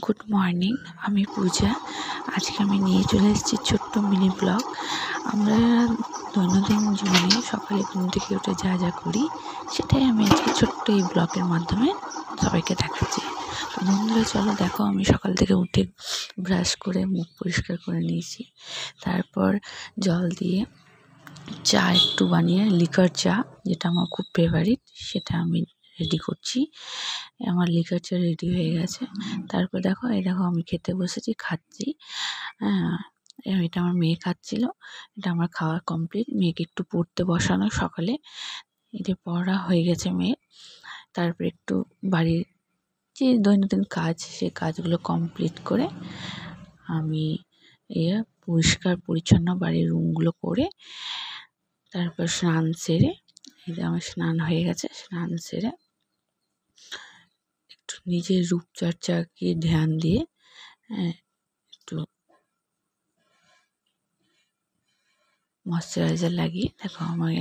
Good morning, আমি পূজা। আজকে আমি নিয়ে চলে এসেছি ছোট্ট মিনি ব্লগ। আমরা দৈনন্দিন জীবনে সকালে ঘুম থেকে উঠে যা যা করি সেটাই আমি আজকে ছোট্ট এই ব্লগের মাধ্যমে সবাইকে দেখাচ্ছি। তো বন্ধুরা, চলো দেখো, আমি সকাল থেকে উঠে ব্রাশ করে মুখ পরিষ্কার করে নিয়েছি। তারপর জল দিয়ে চা একটু বানিয়ে, লিকার চা, যেটা আমার খুব ফেভারিট, সেটা আমি রেডি করছি। আমার লিকার চা রেডি হয়ে গেছে। তারপর দেখো, আমি খেতে বসেছি, খাচ্ছি। হ্যাঁ, এটা আমার মেয়ে খাচ্ছিল। এটা আমার খাওয়া কমপ্লিট। মেয়েকে একটু পড়তে বসানো সকালে, এটা পড়া হয়ে গেছে মেয়ে। তারপর একটু বাড়ির যে দৈনন্দিন কাজ, সেই কাজগুলো কমপ্লিট করে আমি পরিষ্কার পরিচ্ছন্ন বাড়ির রুমগুলো করে, তারপর স্নান সেরে, আমার স্নান হয়ে গেছে, স্নান সেরে একটু নিজের রূপচর্চাকে ধ্যান দিয়ে একটু ময়শ্চারাইজার লাগিয়ে দেখো আমার